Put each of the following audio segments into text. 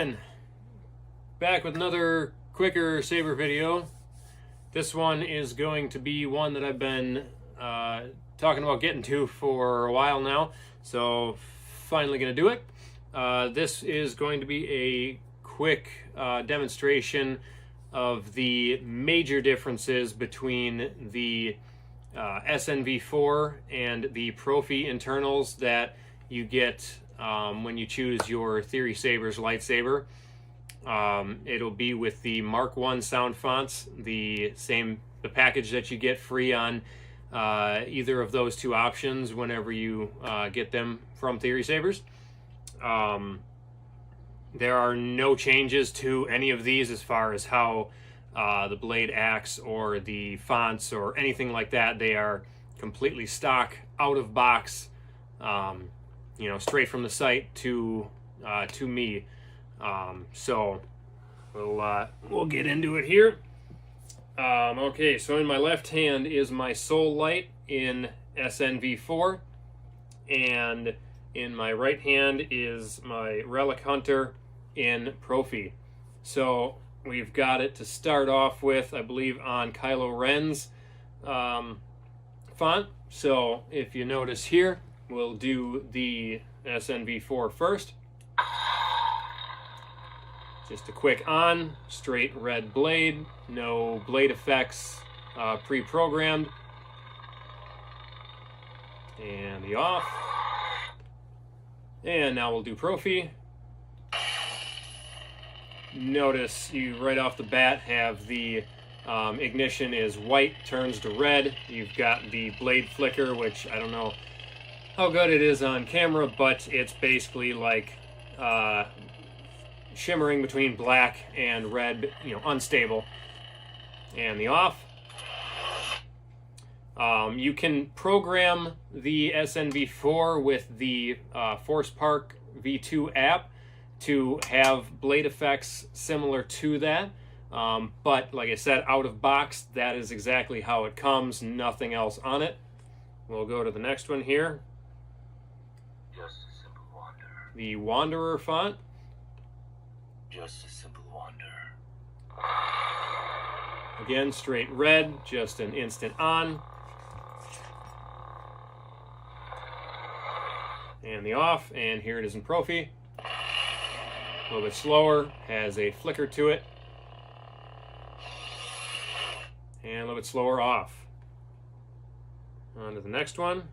gentlemen, back with another quicker saber video. This one is going to be one that I've been talking about getting to for a while now, so finally gonna do it. This is going to be a quick demonstration of the major differences between the SNV4 and the Proffie internals that you get when you choose your Theory Sabers lightsaber. It'll be with the Mark 1 sound fonts, the package that you get free on either of those two options whenever you get them from Theory Sabers. There are no changes to any of these as far as how the blade acts or the fonts or anything like that. They are completely stock, out of box, straight from the site to me. So we'll get into it here. Okay, so in my left hand is my Soul Light in SNV4, and in my right hand is my Relic Hunter in Proffie. So we've got it to start off with, I believe, on Kylo Ren's font. So if you notice here, we'll do the SNV4 first. Just a quick on, straight red blade, no blade effects pre-programmed. And the off. And now we'll do Proffie. Notice you right off the bat have the ignition is white, turns to red. You've got the blade flicker, which I don't know how good it is on camera, but it's basically like shimmering between black and red, unstable. And the off. You can program the SNV4 with the Force Park V2 app to have blade effects similar to that. But like I said, out of box, that is exactly how it comes, nothing else on it. We'll go to the next one here. Just a simple wanderer. The Wanderer font. Just a simple wanderer. Again, straight red, just an instant on. And the off, and here it is in Proffie. A little bit slower, has a flicker to it. And a little bit slower off. On to the next one.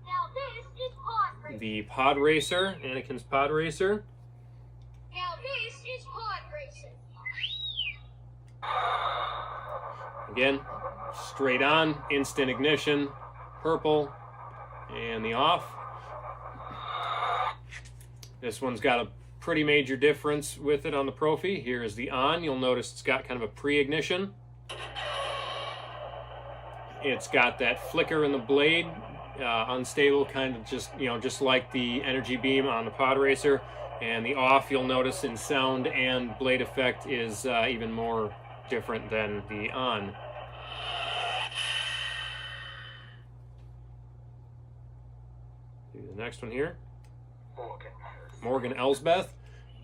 Now this is Pod Racer. The Pod Racer, Anakin's Pod Racer. Now this is Pod Racer. Again, straight on, instant ignition, purple, and the off. This one's got a pretty major difference with it on the Proffie. Here is the on. You'll notice it's got kind of a pre-ignition. It's got that flicker in the blade, unstable, kind of just like the energy beam on the Pod Racer. And the off, you'll notice in sound and blade effect, is even more different than the on. Do the next one here. Morgan Elsbeth.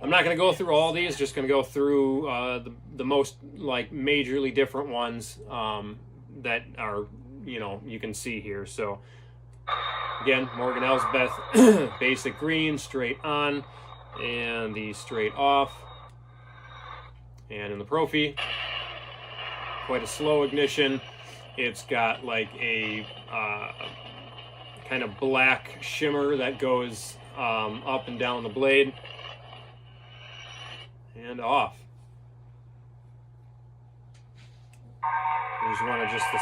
I'm not going to go through all these, just going to go through the most majorly different ones that are, you can see here. So again, Morgan Elsbeth, basic green, straight on, and the straight off. And in the Proffie, quite a slow ignition. It's got like a kind of black shimmer that goes up and down the blade. And off. Here's one of just the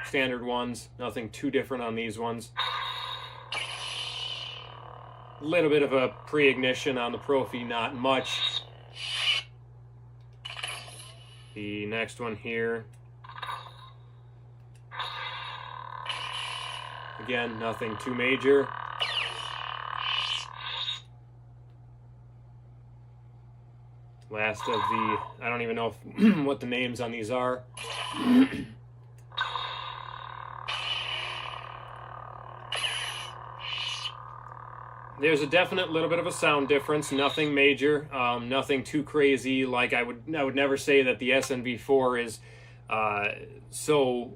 standard ones. Nothing too different on these ones. A little bit of a pre-ignition on the Proffie, not much. The next one here. Again, nothing too major. Last of the, I don't even know what the names on these are. there's a definite little bit of a sound difference, nothing major, nothing too crazy. Like I would never say that the SNV4 is so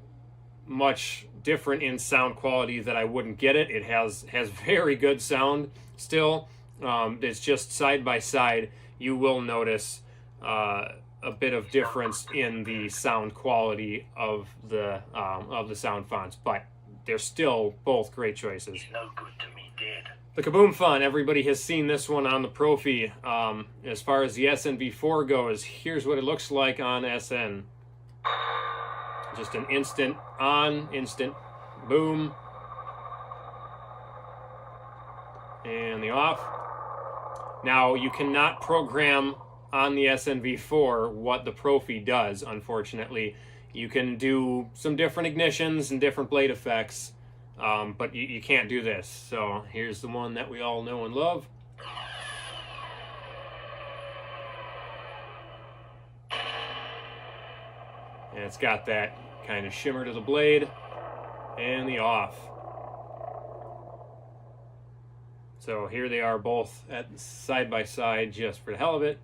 much different in sound quality that I wouldn't get it. It has very good sound still. It's just side by side, you will notice a bit of difference in the sound quality of the sound fonts, but they're still both great choices. It's no good to me, dead. The Kaboom font, everybody has seen this one on the Proffie. As far as the SNV4 goes, here's what it looks like on SN. Just an instant on, instant boom. And the off. Now, you cannot program on the SNV4 what the Proffie does, unfortunately. You can do some different ignitions and different blade effects, but you can't do this. So here's the one that we all know and love. And it's got that kind of shimmer to the blade, and the off. So here they are both at side by side just for the hell of it.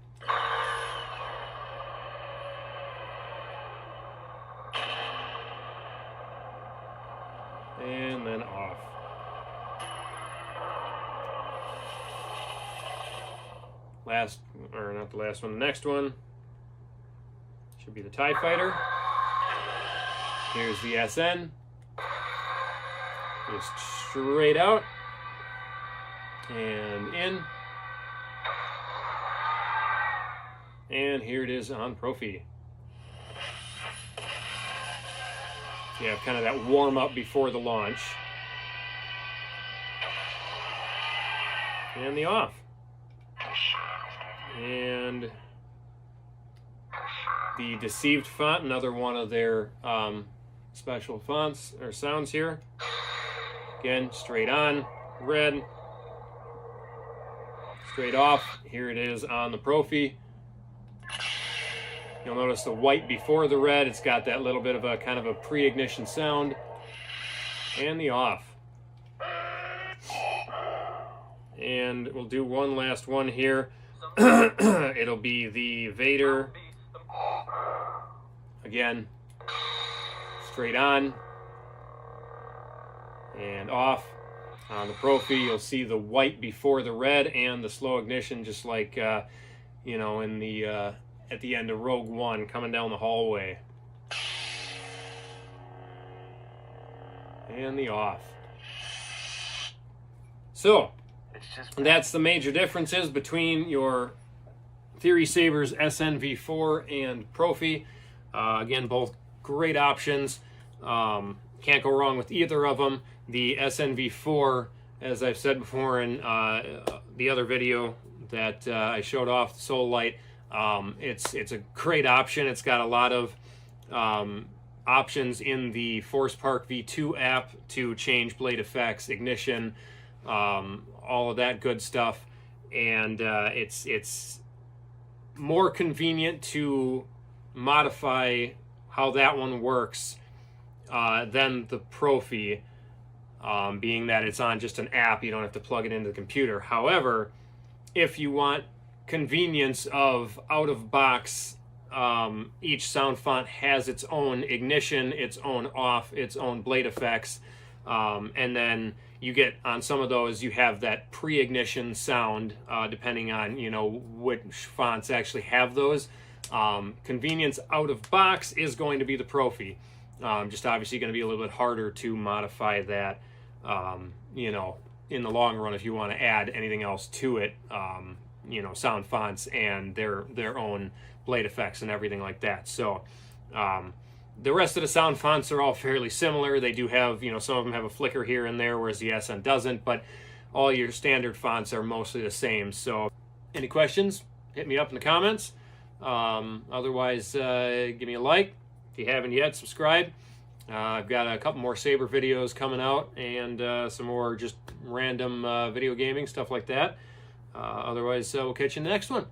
And then off. Last, or not the last one, the next one should be the TIE Fighter. Here's the SN. Just straight out. And in. And here it is on Proffie. You have kind of that warm up before the launch. And the off. And the Deceived font, another one of their special fonts or sounds here. Again, straight on, red. Straight off, here it is on the Proffie. You'll notice the white before the red. It's got that little bit of a kind of a pre-ignition sound. And the off. And we'll do one last one here. It'll be the Vader. Again, straight on and off. On the Proffie, you'll see the white before the red and the slow ignition, just like you know, in the at the end of Rogue One, coming down the hallway. And the off. So that's the major differences between your Theory Sabers SNV4 and Proffie. Again, both great options. Can't go wrong with either of them. The SNV4, as I've said before in the other video that I showed off, the Soul Light, it's a great option. It's got a lot of options in the Force Park V2 app to change blade effects, ignition, all of that good stuff. And it's more convenient to modify how that one works than the Proffie, being that it's on just an app. You don't have to plug it into the computer. However, if you want convenience of out-of-box, each sound font has its own ignition, its own off, its own blade effects, and then you get on some of those, you have that pre-ignition sound, depending on, you know, which fonts actually have those. Convenience out of box is going to be the Proffie. Just obviously going to be a little bit harder to modify that, you know, in the long run if you want to add anything else to it, you know, sound fonts and their own blade effects and everything like that. So the rest of the sound fonts are all fairly similar. They do have, you know, some of them have a flicker here and there, whereas the SN doesn't, but all your standard fonts are mostly the same. So any questions, hit me up in the comments. Otherwise, give me a like. If you haven't yet, subscribe. I've got a couple more Saber videos coming out and some more just random video gaming, stuff like that. Otherwise, we'll catch you in the next one.